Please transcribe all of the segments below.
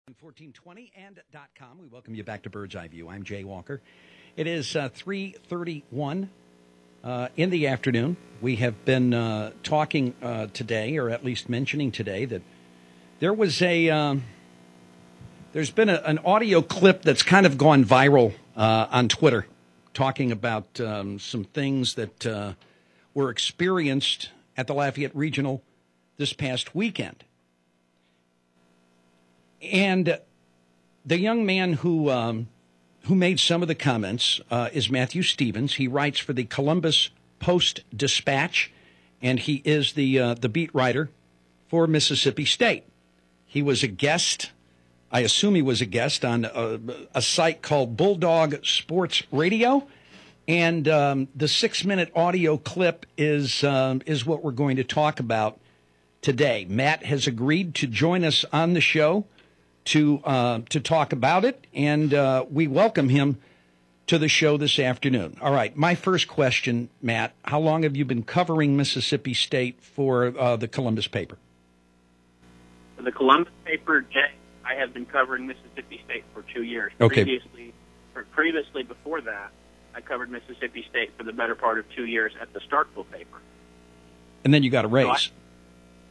1420 and .com. We welcome you back to Bird's Eye View. I'm Jay Walker. It is 3:31 in the afternoon. We have been talking today, or at least mentioning today, that there was there's been an audio clip that's kind of gone viral on Twitter, talking about some things that were experienced at the Lafayette Regional this past weekend. And the young man who made some of the comments is Matthew Stevens. He writes for the Columbus Post-Dispatch, and he is the beat writer for Mississippi State. He was a guest, I assume he was a guest, on a site called Bulldog Sports Radio, and the 6-minute audio clip is what we're going to talk about today. Matt has agreed to join us on the show to talk about it, and we welcome him to the show this afternoon. All right, my first question, Matt, how long have you been covering Mississippi State for the Columbus paper? For the Columbus paper, Jay, I have been covering Mississippi State for 2 years. Okay. Previously, before that, I covered Mississippi State for the better part of 2 years at the Starkville paper. And then you got a raise.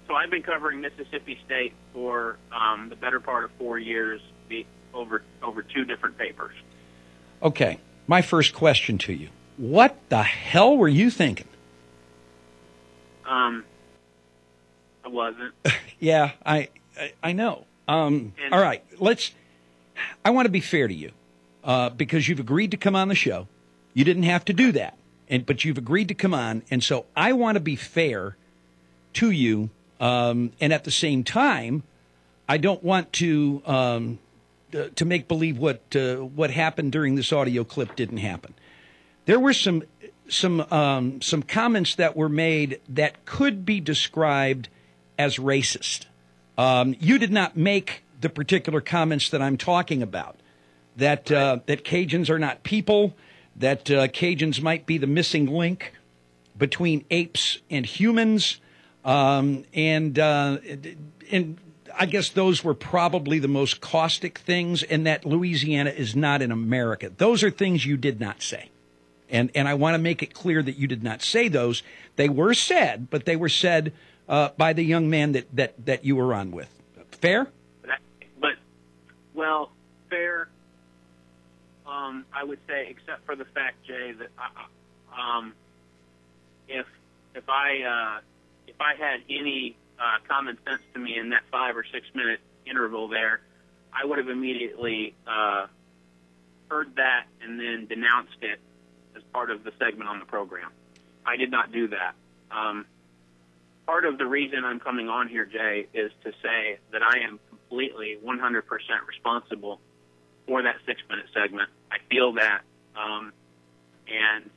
So I've been covering Mississippi State for the better part of 4 years, over two different papers. Okay, my first question to you: what the hell were you thinking? I wasn't. Yeah, I know. All right, I want to be fair to you because you've agreed to come on the show. You didn't have to do that, but you've agreed to come on, and so I want to be fair to you. And at the same time, I don't want to make believe what happened during this audio clip didn't happen. There were some comments that were made that could be described as racist. You did not make the particular comments that I'm talking about. That Cajuns are not people. That Cajuns might be the missing link between apes and humans. And I guess those were probably the most caustic things, and that Louisiana is not in America. Those are things you did not say. And I want to make it clear that you did not say those. They were said, but they were said by the young man that you were on with. Fair? Fair. I would say, except for the fact, Jay, that if I had any common sense to me in that 5 or 6 minute interval there, I would have immediately heard that and then denounced it as part of the segment on the program. I did not do that. Part of the reason I'm coming on here, Jay, is to say that I am completely 100% responsible for that 6-minute segment. I feel that, and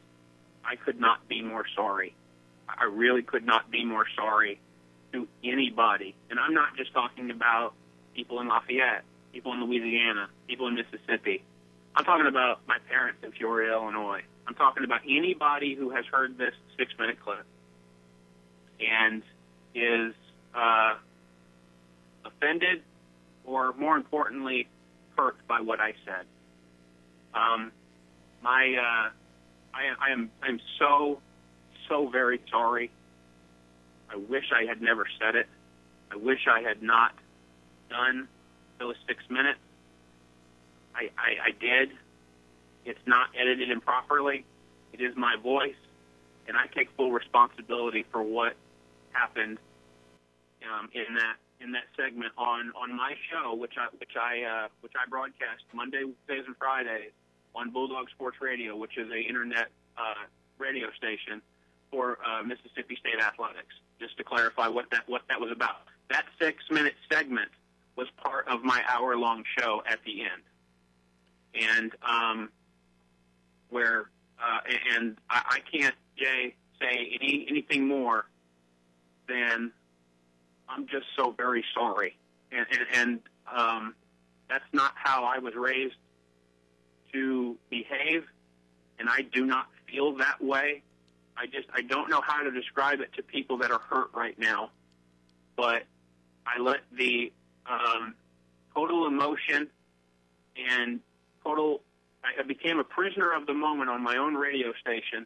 I could not be more sorry. I really could not be more sorry to anybody. And I'm not just talking about people in Lafayette, people in Louisiana, people in Mississippi. I'm talking about my parents in Peoria, Illinois. I'm talking about anybody who has heard this 6-minute clip and is offended or, more importantly, hurt by what I said. I'm so very sorry. I wish I had never said it. I wish I had not done those 6 minutes. I did. It's not edited improperly. It is my voice, and I take full responsibility for what happened in that segment on my show, which I broadcast Monday, Wednesdays, and Fridays on Bulldog Sports Radio, which is an internet radio station for Mississippi State athletics. Just to clarify what that was about. That 6-minute segment was part of my hour-long show at the end, and I can't, Jay, say anything more than I'm just so very sorry, and that's not how I was raised to behave, and I do not feel that way. I don't know how to describe it to people that are hurt right now, but I let the total emotion and total. I became a prisoner of the moment on my own radio station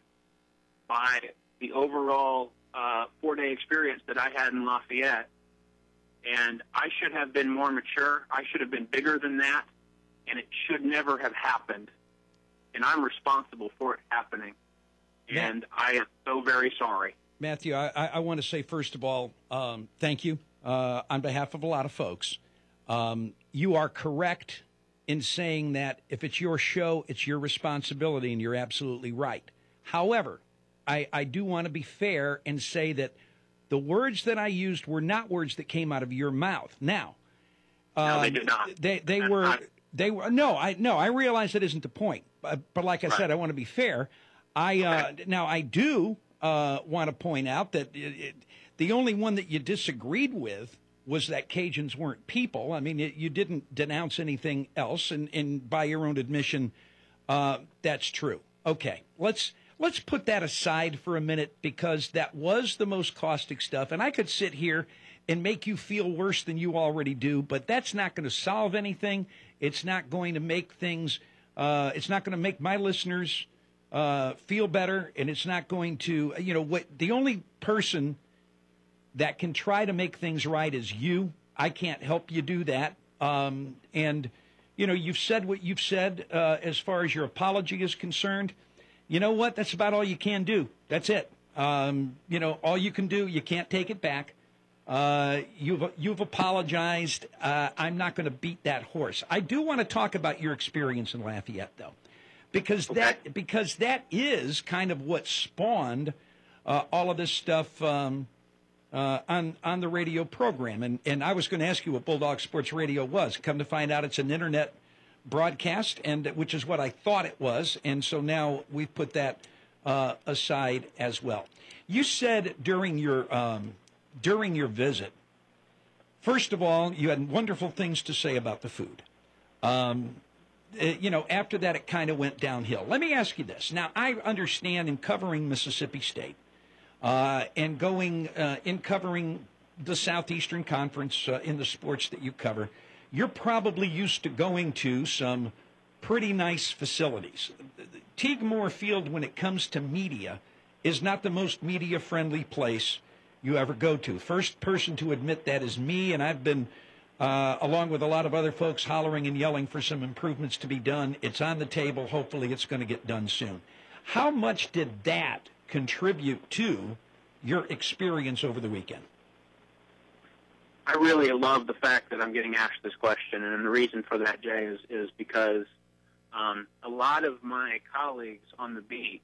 by the overall 4-day experience that I had in Lafayette. And I should have been more mature. I should have been bigger than that. And it should never have happened. And I'm responsible for it happening. And I am so very sorry. Matthew, I want to say, first of all, thank you on behalf of a lot of folks. You are correct in saying that if it's your show, it's your responsibility, and you're absolutely right. However, I do want to be fair and say that the words that I used were not words that came out of your mouth. Now, no, they did not. They were. No, I realize that isn't the point. But like I said, I want to be fair. Now I do want to point out that the only one that you disagreed with was that Cajuns weren't people. I mean, you didn't denounce anything else, and by your own admission, that's true. Okay, let's put that aside for a minute, because that was the most caustic stuff, and I could sit here and make you feel worse than you already do, but that's not going to solve anything. It's not going to make things. It's not going to make my listeners feel better, and it's not going to. The only person that can try to make things right is you. I can't help you do that. And you've said what you've said as far as your apology is concerned. You know what? That's about all you can do. That's it. All you can do. You can't take it back. You've apologized. I'm not going to beat that horse. I do want to talk about your experience in Lafayette, though, because that is kind of what spawned all of this stuff on the radio program. And I was going to ask you what Bulldog Sports Radio was. Come to find out, it's an internet broadcast, and which is what I thought it was. And so now we've put that aside as well. You said during your visit, first of all, you had wonderful things to say about the food. After that, it kind of went downhill. Let me ask you this. Now, I understand in covering Mississippi State and covering the Southeastern Conference in the sports that you cover, you're probably used to going to some pretty nice facilities. Teague Moore Field, when it comes to media, is not the most media-friendly place you ever go to. First person to admit that is me, and I've been, along with a lot of other folks, hollering and yelling for some improvements to be done. It's on the table. Hopefully it's going to get done soon. How much did that contribute to your experience over the weekend? I really love the fact that I'm getting asked this question, and the reason for that, Jay, is because a lot of my colleagues on the beat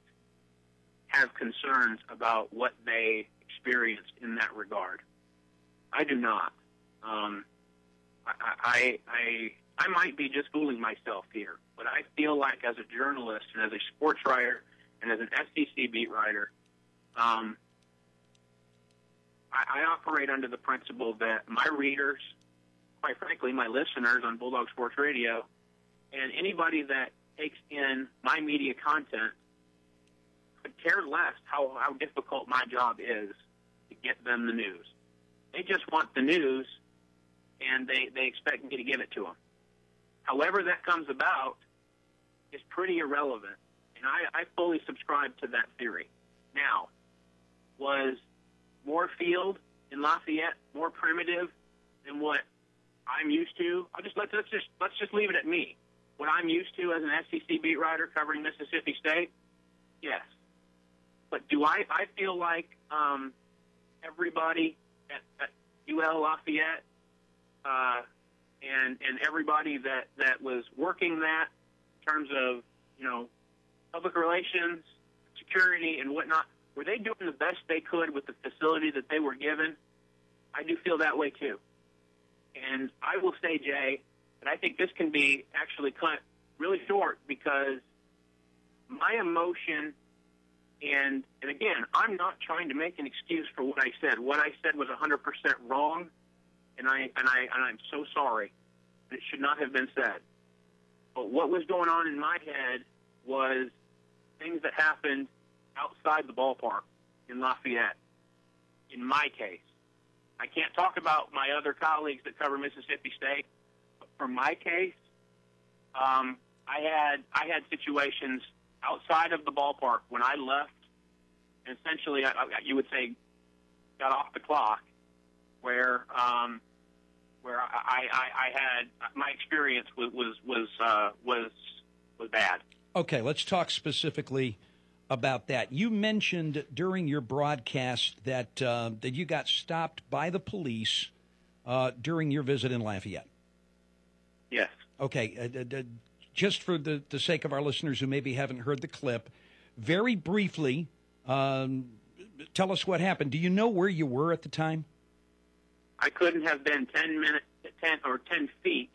have concerns about what they experienced in that regard. I do not. I might be just fooling myself here, but I feel like as a journalist and as a sports writer and as an SEC beat writer, I operate under the principle that my readers, quite frankly, my listeners on Bulldog Sports Radio, and anybody that takes in my media content could care less how difficult my job is to get them the news. They just want the news, and they expect me to give it to them. However that comes about is pretty irrelevant, and I fully subscribe to that theory. Now, was Moore Field in Lafayette more primitive than what I'm used to? Let's just leave it at me. What I'm used to as an SEC beat writer covering Mississippi State, yes. But do I feel like everybody at UL Lafayette and everybody that was working that in terms of public relations, security, and whatnot, were they doing the best they could with the facility that they were given? I do feel that way too. And I will say, Jay, that I think this can be actually cut really short, because my emotion, and again, I'm not trying to make an excuse for what I said. What I said was 100% wrong, and I'm so sorry. It should not have been said. But what was going on in my head was things that happened outside the ballpark in Lafayette, in my case. I can't talk about my other colleagues that cover Mississippi State, but from my case, I had situations outside of the ballpark when I left, and essentially, you would say, got off the clock, where I had my experience was bad. Okay, let's talk specifically about that. You mentioned during your broadcast that that you got stopped by the police during your visit in Lafayette. Yes. Okay, just for the sake of our listeners who maybe haven't heard the clip, very briefly, tell us what happened. Do you know where you were at the time? I couldn't have been 10 feet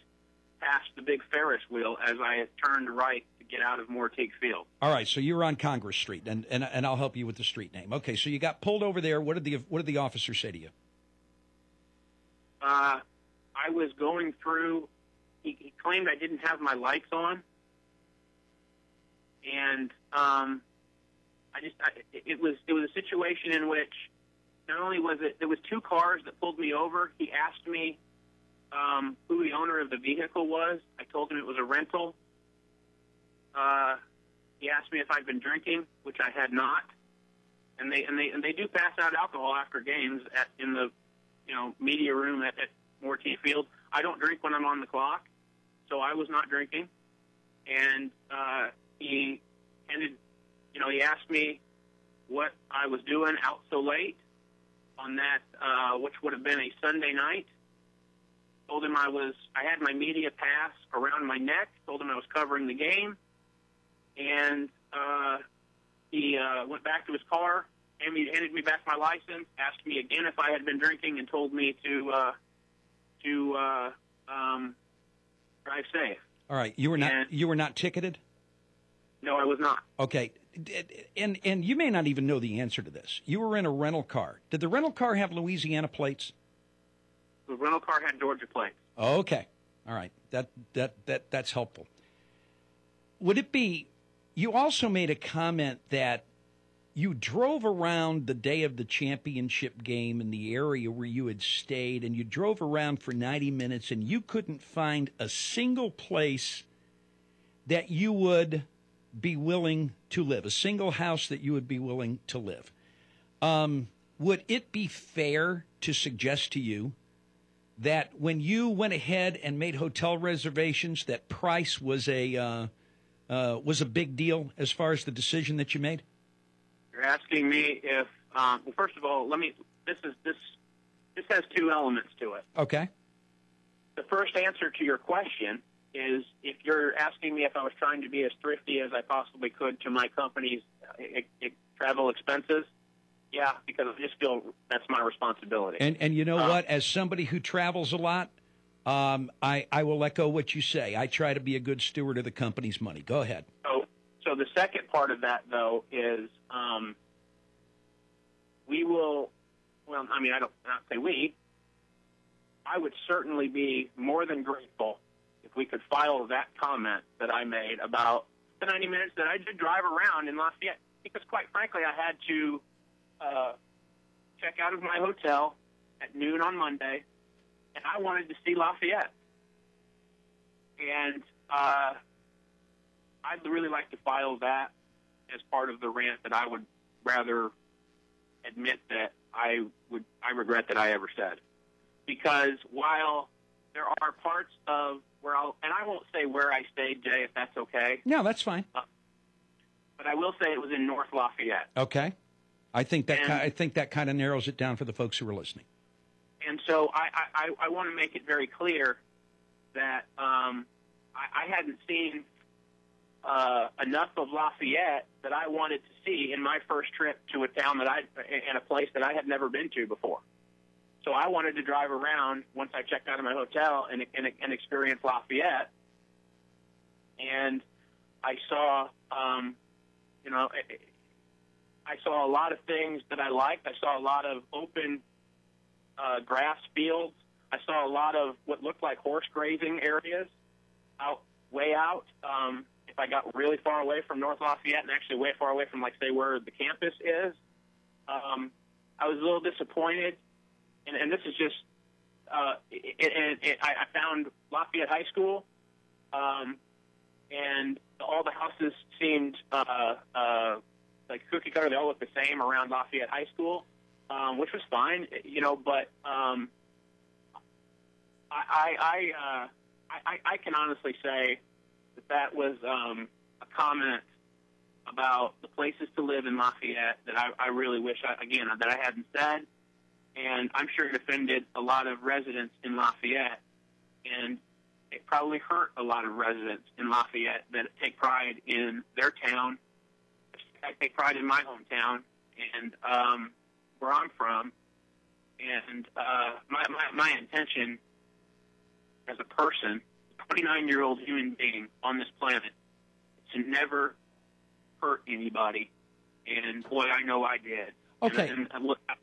past the big Ferris wheel as I had turned right to get out of Morteague Field. All right, so you were on Congress Street, and I'll help you with the street name. Okay, so you got pulled over there. What did the officer say to you? I was going through. He claimed I didn't have my lights on, and it was a situation in which not only was it there was two cars that pulled me over. He asked me who the owner of the vehicle was. I told him it was a rental. He asked me if I'd been drinking, which I had not. And they do pass out alcohol after games in the media room at Morteague Field. I don't drink when I'm on the clock, so I was not drinking. And he asked me what I was doing out so late on that, which would have been a Sunday night. Told him I had my media pass around my neck. Told him I was covering the game, and he went back to his car, handed me back my license, asked me again if I had been drinking, and told me to drive safe. All right, you were not ticketed? No, I was not. Okay, and you may not even know the answer to this. You were in a rental car. Did the rental car have Louisiana plates? The rental car had Georgia plates. Okay, all right, that's helpful. Would it be? You also made a comment that you drove around the day of the championship game in the area where you had stayed, and you drove around for 90 minutes, and you couldn't find a single place that you would be willing to live, a single house that you would be willing to live. Would it be fair to suggest to you that when you went ahead and made hotel reservations, that price was a big deal as far as the decision that you made? You're asking me if. Well, first of all, This has two elements to it. Okay. The first answer to your question is if you're asking me if I was trying to be as thrifty as I possibly could to my company's travel expenses. Yeah, because I just feel that's my responsibility. And you know what? As somebody who travels a lot, I will echo what you say. I try to be a good steward of the company's money. Go ahead. So the second part of that, though, is we will. Well, I mean, I don't not say we. I would certainly be more than grateful if we could file that comment that I made about the 90 minutes that I did drive around in Lafayette. Because, quite frankly, I had to check out of my hotel at noon on Monday, and I wanted to see Lafayette. And I'd really like to file that as part of the rant that I would rather admit that I regret that I ever said. Because while there are parts of where and I won't say where I stayed, Jay, if that's okay. No, that's fine. But I will say it was in North Lafayette. Okay. I think that kind of narrows it down for the folks who are listening. And so I want to make it very clear that I hadn't seen enough of Lafayette that I wanted to see in my first trip to a town in a place that I had never been to before. So I wanted to drive around once I checked out of my hotel and experience Lafayette. And I saw, I saw a lot of things that I liked. I saw a lot of open grass fields. I saw a lot of what looked like horse grazing areas way out. If I got really far away from North Lafayette and actually way far away from, like, say, where the campus is, I was a little disappointed. And this is just I found Lafayette High School, and all the houses seemed like cookie cutter. They all looked the same around Lafayette High School, which was fine, But I can honestly say that was a comment about the places to live in Lafayette that I really wish that I hadn't said, and I'm sure it offended a lot of residents in Lafayette, and it probably hurt a lot of residents in Lafayette that take pride in their town. I take pride in my hometown and where I'm from, and my intention as a person, 29-year-old human being on this planet, to never hurt anybody, and boy, I know I did. Okay. And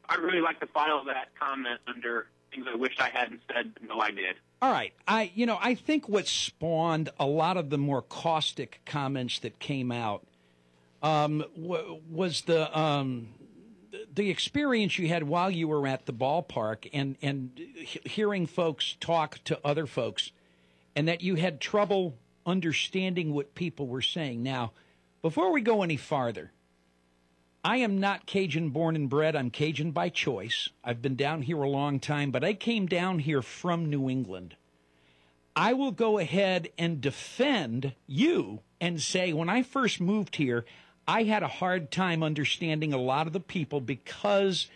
I'd really like to file that comment under things I wish I hadn't said, but no, I did. All right. I think what spawned a lot of the more caustic comments that came out was the experience you had while you were at the ballpark and hearing folks talk to other folks, and that you had trouble understanding what people were saying. Now, before we go any farther, I am not Cajun born and bred. I'm Cajun by choice. I've been down here a long time, but I came down here from New England. I will go ahead and defend you and say when I first moved here, I had a hard time understanding a lot of the people because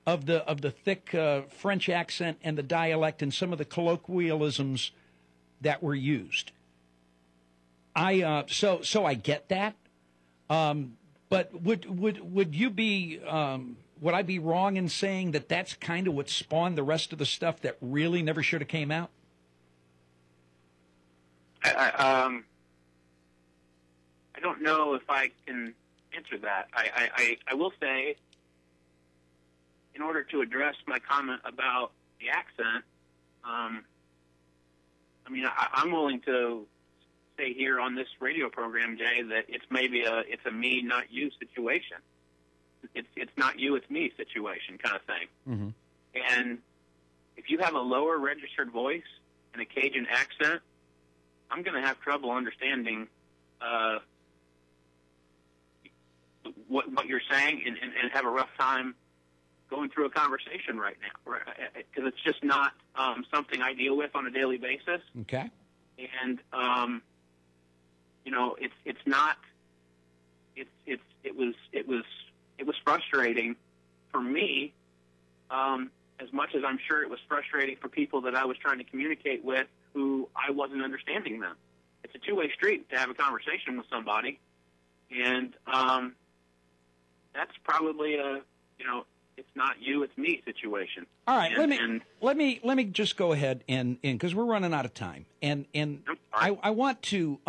of the thick French accent and the dialect and some of the colloquialisms that were used. So I get that. But would you be would I be wrong in saying that that's kind of what spawned the rest of the stuff that really never should have came out? I don't know if I can answer that. I will say, in order to address my comment about the accent, I'm willing to say here on this radio program, Jay, that it's it's a me, not you situation. It's not you, it's me situation kind of thing. Mm-hmm. And if you have a lower registered voice and a Cajun accent, I'm going to have trouble understanding what you're saying and have a rough time going through a conversation right now, because it's just not something I deal with on a daily basis. Okay. And it's not. It was frustrating for me, as much as I'm sure it was frustrating for people that I was trying to communicate with who I wasn't understanding them. It's a two-way street to have a conversation with somebody, and that's probably it's not you, it's me situation. All right, let me just go ahead and because we're running out of time, and I want to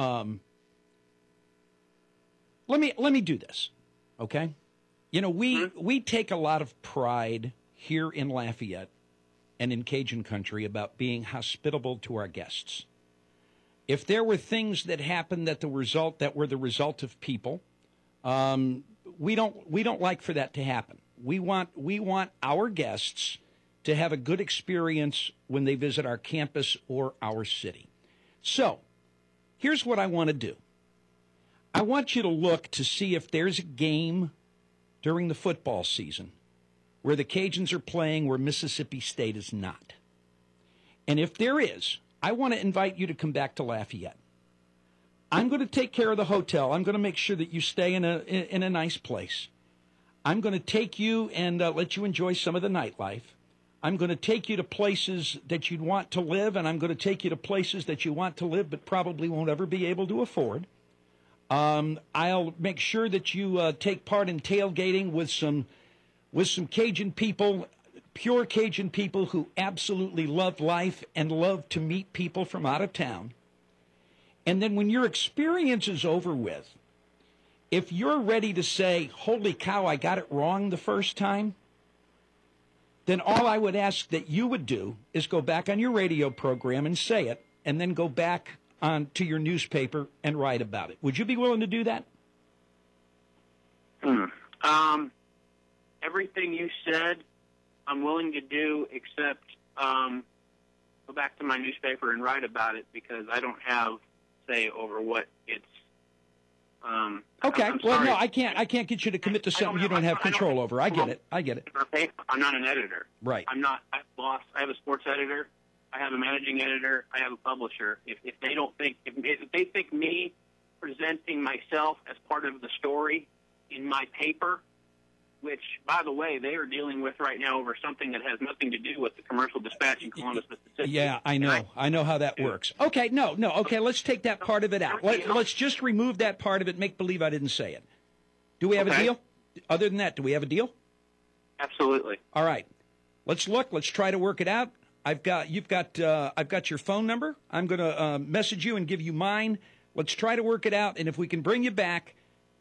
let me do this, okay? We take a lot of pride here in Lafayette and in Cajun country about being hospitable to our guests. If there were things that happened that were the result of people, we don't like for that to happen. We want our guests to have a good experience when they visit our campus or our city. So, here's what I want to do. I want you to look to see if there's a game during the football season where the Cajuns are playing where Mississippi State is not. And if there is, I want to invite you to come back to Lafayette. I'm going to take care of the hotel. I'm going to make sure that you stay in a nice place. I'm going to take you and let you enjoy some of the nightlife. I'm going to take you to places that you'd want to live, and I'm going to take you to places that you want to live but probably won't ever be able to afford. I'll make sure that you take part in tailgating with some Cajun people, pure Cajun people who absolutely love life and love to meet people from out of town. And then when your experience is over with, if you're ready to say, holy cow, I got it wrong the first time, then all I would ask that you would do is go back on your radio program and say it, and then go back on to your newspaper and write about it. Would you be willing to do that? Everything you said, I'm willing to do, except go back to my newspaper and write about it because I don't have say over what it's. Okay. Well, no, I can't get you to commit to something you don't have control over. I get it. I'm not an editor. Right. I'm not a boss. I have a sports editor. I have a managing editor. I have a publisher. If they don't think, if they think me presenting myself as part of the story in my paper, which, by the way, they are dealing with right now over something that has nothing to do with the Commercial Dispatch in Columbus, Mississippi. Yeah, I know. I know how that works. Okay, no. Okay, let's take that part of it out. Let's just remove that part of it, make believe I didn't say it. Do we have a deal? Other than that, do we have a deal? Absolutely. All right. Let's look. Let's try to work it out. I've got your phone number. I'm going to message you and give you mine. Let's try to work it out, and if we can bring you back,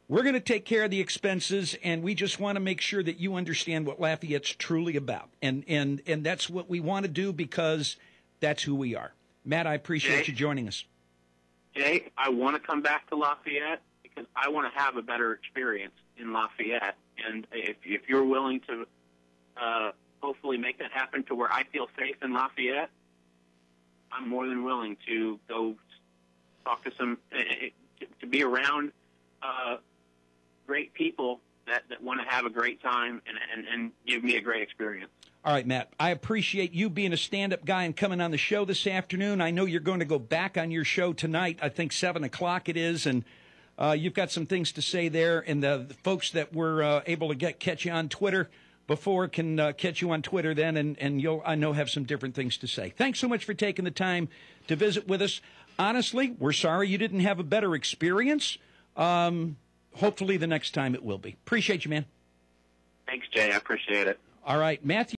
we're going to take care of the expenses, and we just want to make sure that you understand what Lafayette's truly about. And that's what we want to do because that's who we are. Matt, I appreciate you joining us. Jay, I want to come back to Lafayette because I want to have a better experience in Lafayette. And if you're willing to hopefully make that happen to where I feel safe in Lafayette, I'm more than willing to go talk to to be around great people that want to have a great time and give me a great experience. All right, Matt, I appreciate you being a stand-up guy and coming on the show this afternoon. I know you're going to go back on your show tonight. I think 7 o'clock it is, and you've got some things to say there. And the folks that were able to catch you on Twitter before can catch you on Twitter then, and you'll, I know, have some different things to say. Thanks so much for taking the time to visit with us. Honestly, we're sorry you didn't have a better experience. Hopefully the next time it will be. Appreciate you, man. Thanks, Jay. I appreciate it. All right, Matthew.